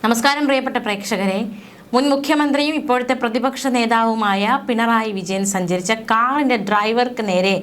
നമസ്കാരം പ്രിയപ്പെട്ട പ്രേക്ഷകരെ. മുൻ മുഖ്യമന്ത്രിയും ഇപ്പോഴത്തെ പ്രതിപക്ഷ നേതാവുമായ പിണറായി വിജയൻ സഞ്ചരിച്ച കാറിന്റെ ഡ്രൈവർക്ക് നേരെ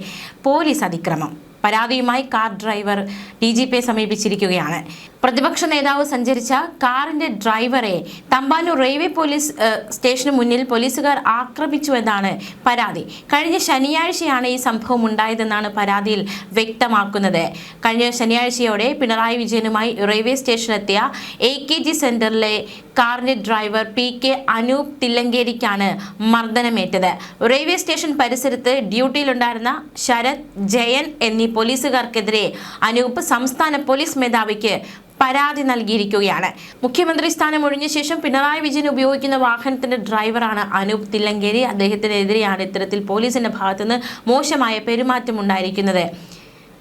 പോലീസ് അതിക്രമം. പരാതിയുമായി കാർ ഡ്രൈവർ DGPയെ സമീപിച്ചിരിക്കുകയാണ്. പ്രതിപക്ഷ നേതാവ് സഞ്ചരിച്ച കാറിന്റെ ഡ്രൈവറെ തമ്പാനൂർ റെയിൽവേ പോലീസ് സ്റ്റേഷന് മുന്നിൽ പോലീസുകാർ ആക്രമിച്ചുവെന്നാണ് പരാതി. കഴിഞ്ഞ ശനിയാഴ്ചയാണ് ഈ സംഭവം ഉണ്ടായതെന്നാണ് പരാതിയിൽ വ്യക്തമാക്കുന്നത്. കഴിഞ്ഞ ശനിയാഴ്ചയോടെ പിണറായി വിജയനുമായി റെയിൽവേ സ്റ്റേഷനിലെത്തിയ AKG സെന്ററിലെ കാറിന്റെ ഡ്രൈവർ PK അനൂപ് തില്ലങ്കേരിക്കാണ് മർദ്ദനമേറ്റത്. റെയിൽവേ സ്റ്റേഷൻ പരിസരത്ത് ഡ്യൂട്ടിയിലുണ്ടായിരുന്ന ശരത്, ജയൻ എന്നീ പോലീസുകാർക്കെതിരെ അനൂപ് സംസ്ഥാന പോലീസ് മേധാവിക്ക് പരാതി നൽകിയിരിക്കുകയാണ്. മുഖ്യമന്ത്രി സ്ഥാനം ഒഴിഞ്ഞ ശേഷം പിണറായി വിജയൻ ഉപയോഗിക്കുന്ന വാഹനത്തിന്റെ ഡ്രൈവറാണ് അനൂപ് തില്ലങ്കേരി. അദ്ദേഹത്തിനെതിരെയാണ് ഇത്തരത്തിൽ പോലീസിന്റെ ഭാഗത്തുനിന്ന് മോശമായ പെരുമാറ്റം ഉണ്ടായിരിക്കുന്നത്.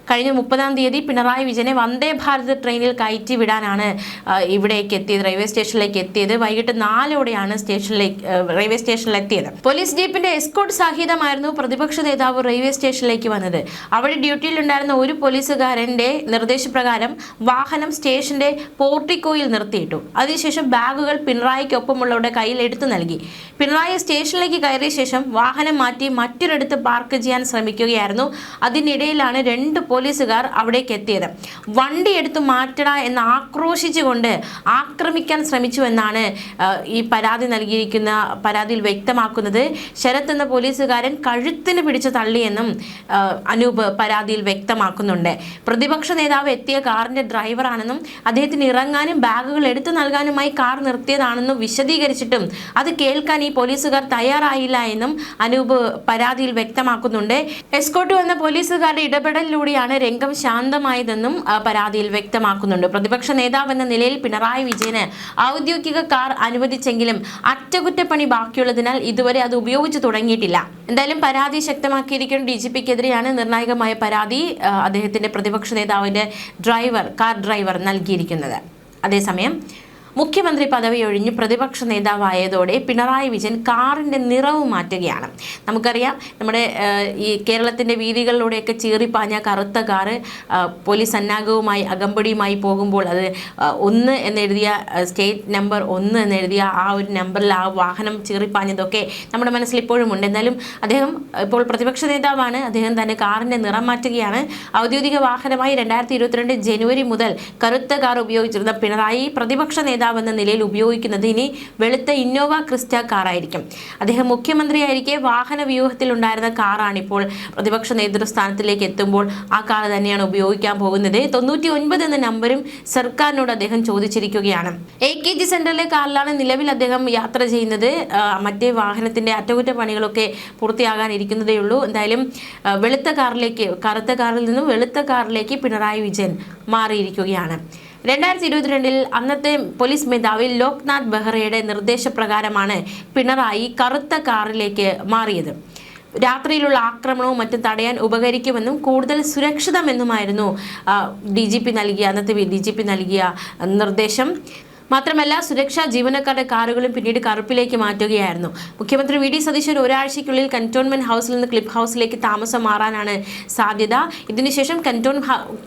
കഴിഞ്ഞ 30-ാം തീയതി പിണറായി വിജയനെ വന്ദേ ഭാരത് ട്രെയിനിൽ കയറ്റി വിടാനാണ് ഇവിടേക്ക് എത്തിയത്, റെയിൽവേ സ്റ്റേഷനിലേക്ക് എത്തിയത്. വൈകിട്ട് 4ഓടെയാണ് റെയിൽവേ സ്റ്റേഷനിലെത്തിയത്. പോലീസ് ജീപ്പിന്റെ എസ്കോർട്ട് സഹിതമായിരുന്നു പ്രതിപക്ഷ നേതാവ് റെയിൽവേ സ്റ്റേഷനിലേക്ക് വന്നത്. അവിടെ ഡ്യൂട്ടിയിലുണ്ടായിരുന്ന ഒരു പോലീസുകാരന്റെ നിർദ്ദേശപ്രകാരം വാഹനം സ്റ്റേഷന്റെ പോർട്ടിക്കോയിൽ നിർത്തിയിട്ടു. അതിനുശേഷം ബാഗുകൾ പിണറായിക്കൊപ്പമുള്ളവരുടെ കയ്യിൽ എടുത്തു നൽകി. പിണറായി സ്റ്റേഷനിലേക്ക് കയറിയ ശേഷം വാഹനം മാറ്റി മറ്റൊരിടത്ത് പാർക്ക് ചെയ്യാൻ ശ്രമിക്കുകയായിരുന്നു. അതിനിടയിലാണ് 2 പോലീസുകാർ അവിടേക്ക് എത്തിയത്. വണ്ടി എടുത്തു മാറ്റട എന്ന് ആക്രോശിച്ചുകൊണ്ട് ആക്രമിക്കാൻ ശ്രമിച്ചു എന്നാണ് ഈ പരാതി നൽകിയിരിക്കുന്ന പരാതിയിൽ വ്യക്തമാക്കുന്നത്. ശരത് എന്ന പോലീസുകാരൻ കഴുത്തിന് പിടിച്ചു തള്ളിയെന്നും അനൂപ് പരാതിയിൽ വ്യക്തമാക്കുന്നുണ്ട്. പ്രതിപക്ഷ നേതാവ് എത്തിയ കാറിന്റെ ഡ്രൈവറാണെന്നും അദ്ദേഹത്തിന് ഇറങ്ങാനും ബാഗുകൾ എടുത്തു നൽകാനുമായി കാർ നിർത്തിയതാണെന്നും വിശദീകരിച്ചിട്ടും അത് കേൾക്കാൻ ഈ പോലീസുകാർ തയ്യാറായില്ല എന്നും അനൂപ് പരാതിയിൽ വ്യക്തമാക്കുന്നുണ്ട്. എസ്കോർട്ട് വന്ന പോലീസുകാരുടെ ഇടപെടലിലൂടെയാണ് രംഗം ശാന്തമായതെന്നും പരാതിയിൽ വ്യക്തമാക്കുന്നുണ്ട്. പ്രതിപക്ഷ നേതാവ് എന്ന നിലയിൽ പിണറായി വിജയന് ഔദ്യോഗിക കാർ അനുവദിച്ചെങ്കിലും അറ്റകുറ്റപ്പണി ബാക്കിയുള്ളതിനാൽ ഇതുവരെ അത് ഉപയോഗിച്ചു തുടങ്ങിയിട്ടില്ല. എന്തായാലും പരാതി ശക്തമാക്കിയിരിക്കുന്ന DGPക്കെതിരെയാണ് നിർണായകമായ പരാതി അദ്ദേഹത്തിന്റെ പ്രതിപക്ഷ നേതാവിന്റെ കാർ ഡ്രൈവർ നൽകിയിരിക്കുന്നത്. അതേസമയം മുഖ്യമന്ത്രി പദവി ഒഴിഞ്ഞ് പ്രതിപക്ഷ നേതാവായതോടെ പിണറായി വിജയൻ കാറിൻ്റെ നിറവ് മാറ്റുകയാണ്. നമുക്കറിയാം, നമ്മുടെ ഈ കേരളത്തിൻ്റെ വീതികളിലൂടെയൊക്കെ ചീറിപ്പാഞ്ഞ കറുത്ത കാറ് പോലീസ് സന്നാഹവുമായി അകമ്പടിയുമായി പോകുമ്പോൾ അത് 1 എന്നെഴുതിയ സ്റ്റേറ്റ് നമ്പർ 1 എന്നെഴുതിയ ആ ഒരു നമ്പറിൽ ആ വാഹനം ചീറിപ്പാഞ്ഞതൊക്കെ നമ്മുടെ മനസ്സിൽ ഇപ്പോഴും ഉണ്ട്. എന്നാലും അദ്ദേഹം ഇപ്പോൾ പ്രതിപക്ഷ നേതാവാണ്. അദ്ദേഹം തന്നെ കാറിൻ്റെ നിറം മാറ്റുകയാണ്. ഔദ്യോഗിക വാഹനമായി 2022 ജനുവരി മുതൽ കറുത്ത കാർ ഉപയോഗിച്ചിരുന്ന പിണറായി പ്രതിപക്ഷ നേതാവ് എന്ന നിലയിൽ ഉപയോഗിക്കുന്നത് ഇനി വെളുത്ത ഇന്നോവ ക്രിസ്റ്റ കാറായിരിക്കും. അദ്ദേഹം മുഖ്യമന്ത്രിയായിരിക്കെ വാഹന വ്യൂഹത്തിൽ ഉണ്ടായിരുന്ന കാറാണ് ഇപ്പോൾ പ്രതിപക്ഷ നേതൃസ്ഥാനത്തിലേക്ക് എത്തുമ്പോൾ ആ കാർ തന്നെയാണ് ഉപയോഗിക്കാൻ പോകുന്നത്. 99 എന്ന നമ്പരും സർക്കാരിനോട് അദ്ദേഹം ചോദിച്ചിരിക്കുകയാണ്. AKG സെന്ററിലെ കാറിലാണ് നിലവിൽ അദ്ദേഹം യാത്ര ചെയ്യുന്നത്. മറ്റേ വാഹനത്തിന്റെ അറ്റകുറ്റപ്പണികളൊക്കെ പൂർത്തിയാകാനിരിക്കുന്നതേ ഉള്ളൂ. എന്തായാലും കറുത്ത കാറിൽ നിന്നും വെളുത്ത കാറിലേക്ക് പിണറായി വിജയൻ മാറിയിരിക്കുകയാണ്. 2022 അന്നത്തെ പോലീസ് മേധാവി ലോക്നാഥ് ബെഹ്റയുടെ നിർദ്ദേശപ്രകാരമാണ് പിണറായി കറുത്ത കാറിലേക്ക് മാറിയത്. രാത്രിയിലുള്ള ആക്രമണവും മറ്റും തടയാൻ ഉപകരിക്കുമെന്നും കൂടുതൽ സുരക്ഷിതമെന്നുമായിരുന്നു അന്നത്തെ DGP നൽകിയ നിർദ്ദേശം. മാത്രമല്ല, സുരക്ഷാ ജീവനക്കാരുടെ കാറുകളും പിന്നീട് കറുപ്പിലേക്ക് മാറ്റുകയായിരുന്നു. മുഖ്യമന്ത്രി VD സതീശൻ ഒരാഴ്ചയ്ക്കുള്ളിൽ കന്റോൺമെന്റ് ഹൗസിൽ നിന്ന് ക്ലിഫ് ഹൗസിലേക്ക് താമസം മാറാനാണ് സാധ്യത. ഇതിനുശേഷം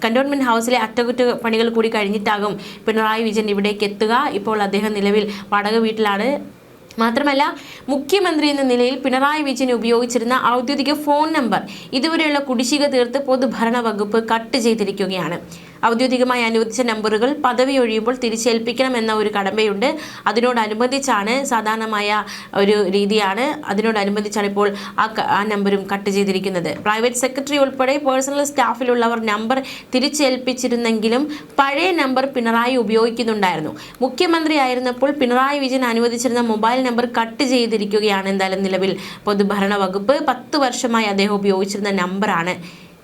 കന്റോൺമെന്റ് ഹൗസിലെ അറ്റകുറ്റപ്പണികൾ കൂടി കഴിഞ്ഞിട്ടാകും പിണറായി വിജയൻ ഇവിടേക്ക് എത്തുക. ഇപ്പോൾ അദ്ദേഹം നിലവിൽ വാടക വീട്ടിലാണ്. മാത്രമല്ല, മുഖ്യമന്ത്രി എന്ന നിലയിൽ പിണറായി വിജയൻ ഉപയോഗിച്ചിരുന്ന ഔദ്യോഗിക ഫോൺ നമ്പർ ഇതുവരെയുള്ള കുടിശ്ശിക തീർത്ത് പൊതുഭരണ വകുപ്പ് കട്ട് ചെയ്തിരിക്കുകയാണ്. ഔദ്യോഗികമായി അനുവദിച്ച നമ്പറുകൾ പദവി ഒഴിയുമ്പോൾ തിരിച്ചേൽപ്പിക്കണം എന്ന ഒരു കടമയുണ്ട്. അതിനോടനുബന്ധിച്ചാണ് സാധാരണമായ ഒരു രീതിയാണ്. അതിനോടനുബന്ധിച്ചാണ് ഇപ്പോൾ ആ നമ്പരും കട്ട് ചെയ്തിരിക്കുന്നത്. പ്രൈവറ്റ് സെക്രട്ടറി ഉൾപ്പെടെ പേഴ്സണൽ സ്റ്റാഫിലുള്ളവർ നമ്പർ തിരിച്ചേൽപ്പിച്ചിരുന്നെങ്കിലും പഴയ നമ്പർ പിണറായി ഉപയോഗിക്കുന്നുണ്ടായിരുന്നു. മുഖ്യമന്ത്രി ആയിരുന്നപ്പോൾ പിണറായി വിജയൻ അനുവദിച്ചിരുന്ന മൊബൈൽ നമ്പർ കട്ട് ചെയ്തിരിക്കുകയാണ്. എന്തായാലും നിലവിൽ പൊതുഭരണ വകുപ്പ് 10 വർഷമായി അദ്ദേഹം ഉപയോഗിച്ചിരുന്ന നമ്പറാണ്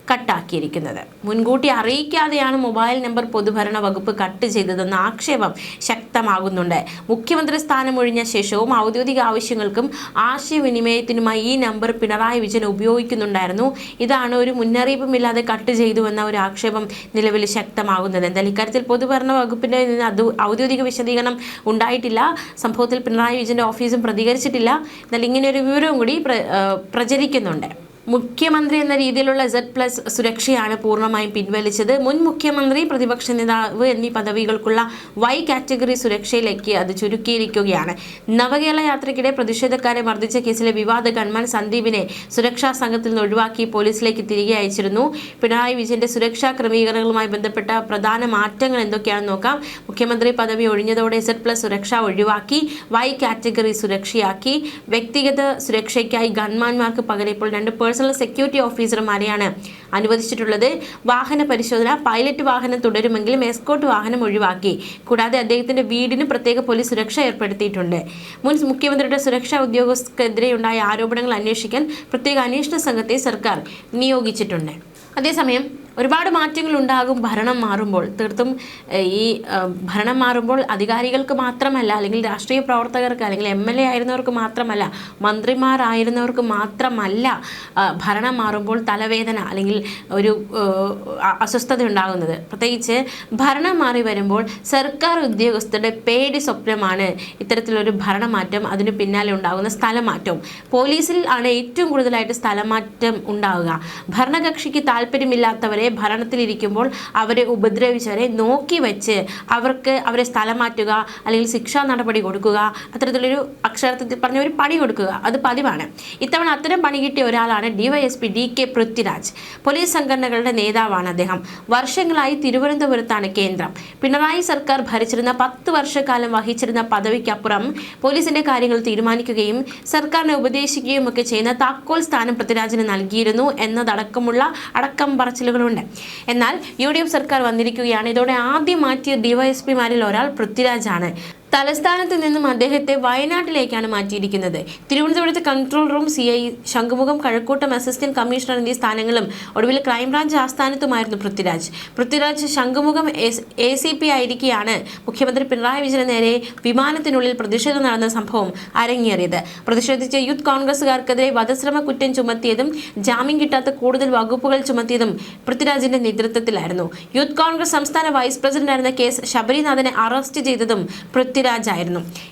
കട്ടാക്കിയിരിക്കുന്നത്. മുൻകൂട്ടി അറിയിക്കാതെയാണ് മൊബൈൽ നമ്പർ പൊതുഭരണ വകുപ്പ് കട്ട് ചെയ്തതെന്ന ആക്ഷേപം ശക്തമാകുന്നുണ്ട്. മുഖ്യമന്ത്രി സ്ഥാനം ഒഴിഞ്ഞ ശേഷവും ഔദ്യോഗിക ആവശ്യങ്ങൾക്കും ആശയവിനിമയത്തിനുമായി ഈ നമ്പർ പിണറായി വിജയൻ ഉപയോഗിക്കുന്നുണ്ടായിരുന്നു. ഇതാണ് ഒരു മുന്നറിയിപ്പുമില്ലാതെ കട്ട് ചെയ്തുവെന്ന ഒരു ആക്ഷേപം നിലവിൽ ശക്തമാകുന്നത്. എന്തായാലും ഇക്കാര്യത്തിൽ പൊതുഭരണ വകുപ്പിന്റെ നിന്ന് ഔദ്യോഗിക വിശദീകരണം ഉണ്ടായിട്ടില്ല. സംഭവത്തിൽ പിണറായി വിജയന്റെ ഓഫീസും പ്രതികരിച്ചിട്ടില്ല. എന്നാൽ ഇങ്ങനെ ഒരു വിവരവും കൂടി പ്രചരിക്കുന്നുണ്ട്. മുഖ്യമന്ത്രി എന്ന രീതിയിലുള്ള Z+ സുരക്ഷയാണ് പൂർണ്ണമായും പിൻവലിച്ചത്. മുൻ മുഖ്യമന്ത്രി, പ്രതിപക്ഷ നേതാവ് എന്നീ പദവികൾക്കുള്ള Y കാറ്റഗറി സുരക്ഷയിലേക്ക് അത് ചുരുക്കിയിരിക്കുകയാണ്. നവകേരള യാത്രയ്ക്കിടെ പ്രതിഷേധക്കാരെ മർദ്ദിച്ച കേസിലെ വിവാദ ഗൺമാൻ സന്ദീപിനെ സുരക്ഷാ സംഘത്തിൽ നിന്ന് ഒഴിവാക്കി പോലീസിലേക്ക് തിരികെ അയച്ചിരുന്നു. പിണറായി വിജയന്റെ സുരക്ഷാ ക്രമീകരണങ്ങളുമായി ബന്ധപ്പെട്ട പ്രധാന മാറ്റങ്ങൾ എന്തൊക്കെയാണെന്ന് നോക്കാം. മുഖ്യമന്ത്രി പദവി ഒഴിഞ്ഞതോടെ Z+ സുരക്ഷ ഒഴിവാക്കി Y കാറ്റഗറി സുരക്ഷയാക്കി. വ്യക്തിഗത സുരക്ഷയ്ക്കായി ഗൺമാന്മാർക്ക് പകരം ഇപ്പോൾ 2 പേഴ്സണൽ സെക്യൂരിറ്റി ഓഫീസർമാരെയാണ് അനുവദിച്ചിട്ടുള്ളത്. വാഹന പരിശോധന, പൈലറ്റ് വാഹനം തുടരുമെങ്കിലും എസ്കോർട്ട് വാഹനം ഒഴിവാക്കി. കൂടാതെ അദ്ദേഹത്തിന്റെ വീടിന് പ്രത്യേക പോലീസ് സുരക്ഷ ഏർപ്പെടുത്തിയിട്ടുണ്ട്. മുൻ മുഖ്യമന്ത്രിയുടെ സുരക്ഷാ ഉദ്യോഗസ്ഥർക്കെതിരെയുണ്ടായ ആരോപണങ്ങൾ അന്വേഷിക്കാൻ പ്രത്യേക അന്വേഷണ സംഘത്തെ സർക്കാർ നിയോഗിച്ചിട്ടുണ്ട്. അതേസമയം ഒരുപാട് മാറ്റങ്ങൾ ഉണ്ടാകും ഭരണം മാറുമ്പോൾ. തീർത്തും ഈ ഭരണം മാറുമ്പോൾ അധികാരികൾക്ക് മാത്രമല്ല, അല്ലെങ്കിൽ രാഷ്ട്രീയ പ്രവർത്തകർക്ക്, അല്ലെങ്കിൽ MLA ആയിരുന്നവർക്ക് മാത്രമല്ല, മന്ത്രിമാരായിരുന്നവർക്ക് മാത്രമല്ല ഭരണം മാറുമ്പോൾ തലവേദന അല്ലെങ്കിൽ ഒരു അസ്വസ്ഥത ഉണ്ടാകുന്നത്. പ്രത്യേകിച്ച് ഭരണം മാറി വരുമ്പോൾ സർക്കാർ ഉദ്യോഗസ്ഥരുടെ പേടി സ്വപ്നമാണ് ഇത്തരത്തിലൊരു ഭരണമാറ്റം, അതിന് പിന്നാലെ ഉണ്ടാകുന്ന സ്ഥലമാറ്റം. പോലീസിൽ ആണ് ഏറ്റവും കൂടുതലായിട്ട് സ്ഥലമാറ്റം ഉണ്ടാവുക. ഭരണകക്ഷിക്ക് താല്പര്യമില്ലാത്തവരെ ഭരണത്തിലിരിക്കുമ്പോൾ അവരെ ഉപദ്രവിച്ചവരെ നോക്കി വെച്ച് അവരെ സ്ഥലം മാറ്റുക, അല്ലെങ്കിൽ ശിക്ഷാ നടപടി കൊടുക്കുക, അത്തരത്തിലൊരു അക്ഷരത്തിൽ പറഞ്ഞ ഒരു പണി കൊടുക്കുക, അത് പതിവാണ്. ഇത്തവണ അത്തരം പണി കിട്ടിയ ഒരാളാണ് DYSP DK പൃഥ്വിരാജ്. പോലീസ് സംഘടനകളുടെ നേതാവാണ് അദ്ദേഹം. വർഷങ്ങളായി തിരുവനന്തപുരത്താണ് കേന്ദ്രം. പിണറായി സർക്കാർ ഭരിച്ചിരുന്ന 10 വർഷക്കാലം വഹിച്ചിരുന്ന പദവിക്കപ്പുറം പോലീസിന്റെ കാര്യങ്ങൾ തീരുമാനിക്കുകയും സർക്കാരിനെ ഉപദേശിക്കുകയും ഒക്കെ ചെയ്യുന്ന താക്കോൽ സ്ഥാനം പൃഥ്വിരാജിന് നൽകിയിരുന്നു എന്നതടക്കമുള്ള അടക്കം പറച്ചിലുകളുണ്ട്. എന്നാൽ UDF സർക്കാർ വന്നിരിക്കുകയാണ്. ഇതോടെ ആദ്യം മാറ്റിയ DYSPമാരിൽ ഒരാൾ പൃഥ്വിരാജാണ്. തലസ്ഥാനത്ത് നിന്നും അദ്ദേഹത്തെ വയനാട്ടിലേക്കാണ് മാറ്റിയിരിക്കുന്നത്. തിരുവനന്തപുരത്ത് കൺട്രോൾ റൂം CI, ശംഖുമുഖം, കഴക്കൂട്ടം അസിസ്റ്റന്റ് കമ്മീഷണർ എന്നീ സ്ഥാനങ്ങളും ഒടുവിൽ ക്രൈംബ്രാഞ്ച് ആസ്ഥാനത്തുമായിരുന്നു പൃഥ്വിരാജ്. ശംഖുമുഖം ACP ആയിരിക്കെയാണ് മുഖ്യമന്ത്രി പിണറായി വിജയന് നേരെ വിമാനത്തിനുള്ളിൽ പ്രതിഷേധം നടന്ന സംഭവം അരങ്ങേറിയത്. പ്രതിഷേധിച്ച യൂത്ത് കോൺഗ്രസുകാർക്കെതിരെ വധശ്രമ കുറ്റം ചുമത്തിയതും ജാമ്യം കിട്ടാത്ത കൂടുതൽ വകുപ്പുകൾ ചുമത്തിയതും പൃഥ്വിരാജിന്റെ നേതൃത്വത്തിലായിരുന്നു. യൂത്ത് കോൺഗ്രസ് സംസ്ഥാന വൈസ് പ്രസിഡന്റായിരുന്ന KS ശബരിനാഥനെ അറസ്റ്റ് ചെയ്തതും പൃഥ്വിരാജായിരുന്നു.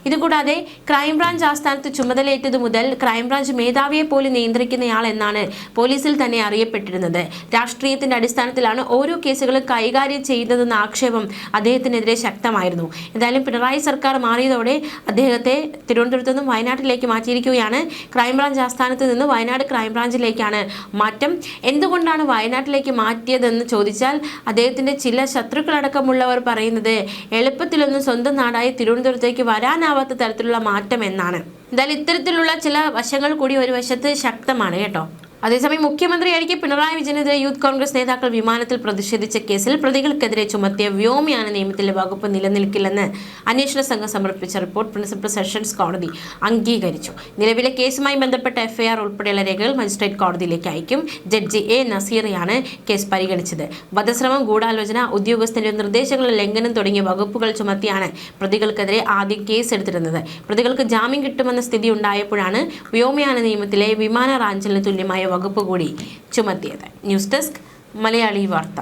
ഇതുകൂടാതെ ക്രൈംബ്രാഞ്ച് ആസ്ഥാനത്ത് ചുമതലയേറ്റതു മുതൽ ക്രൈംബ്രാഞ്ച് മേധാവിയെ പോലും നിയന്ത്രിക്കുന്നയാൾ എന്നാണ് പോലീസിൽ തന്നെ അറിയപ്പെട്ടിരുന്നത്. രാഷ്ട്രീയത്തിന്റെ അടിസ്ഥാനത്തിലാണ് ഓരോ കേസുകളും കൈകാര്യം ചെയ്യുന്നതെന്ന ആക്ഷേപം അദ്ദേഹത്തിനെതിരെ ശക്തമായിരുന്നു. എന്തായാലും പിണറായി സർക്കാർ മാറിയതോടെ അദ്ദേഹത്തെ തിരുവനന്തപുരത്ത് നിന്നും വയനാട്ടിലേക്ക് മാറ്റിയിരിക്കുകയാണ്. ക്രൈംബ്രാഞ്ച് ആസ്ഥാനത്ത് നിന്ന് വയനാട് ക്രൈംബ്രാഞ്ചിലേക്കാണ് മാറ്റം. എന്തുകൊണ്ടാണ് വയനാട്ടിലേക്ക് മാറ്റിയതെന്ന് ചോദിച്ചാൽ അദ്ദേഹത്തിന്റെ ചില ശത്രുക്കളടക്കമുള്ളവർ പറയുന്നത് എളുപ്പത്തിലൊന്നും സ്വന്തം നാടായ തിരുവനന്തപുരത്തേക്ക് വരാനാവാത്ത തരത്തിലുള്ള മാറ്റം എന്നാണ്. എന്തായാലും ഇത്തരത്തിലുള്ള ചില വശങ്ങൾ കൂടി ഒരു വശത്ത് ശക്തമാണ് കേട്ടോ. അതേസമയം മുഖ്യമന്ത്രിയായിരിക്കെ പിണറായി വിജയനെതിരെ യൂത്ത് കോൺഗ്രസ് നേതാക്കൾ വിമാനത്തിൽ പ്രതിഷേധിച്ച കേസിൽ പ്രതികൾക്കെതിരെ ചുമത്തിയ വ്യോമയാന നിയമത്തിലെ വകുപ്പ് നിലനിൽക്കില്ലെന്ന് അന്വേഷണ സംഘം സമർപ്പിച്ച റിപ്പോർട്ട് പ്രിൻസിപ്പൽ സെഷൻസ് കോടതി അംഗീകരിച്ചു. നിലവിലെ കേസുമായി ബന്ധപ്പെട്ട FIR ഉൾപ്പെടെയുള്ള രേഖകൾ മജിസ്ട്രേറ്റ് കോടതിയിലേക്ക് അയക്കും. ജഡ്ജി A നസീറയാണ് കേസ് പരിഗണിച്ചത്. വധശ്രമം, ഗൂഢാലോചന, ഉദ്യോഗസ്ഥന്റെ നിർദ്ദേശങ്ങളുടെ ലംഘനം തുടങ്ങിയ വകുപ്പുകൾ ചുമത്തിയാണ് പ്രതികൾക്കെതിരെ ആദ്യം കേസ് എടുത്തിരുന്നത്. പ്രതികൾക്ക് ജാമ്യം കിട്ടുമെന്ന സ്ഥിതി ഉണ്ടായപ്പോഴാണ് വ്യോമയാന നിയമത്തിലെ വിമാന റാഞ്ചലിന് തുല്യമായ വകുപ്പ് കൂടി ചുമത്തിയത്. ന്യൂസ് ഡെസ്ക്, മലയാളി വാർത്ത.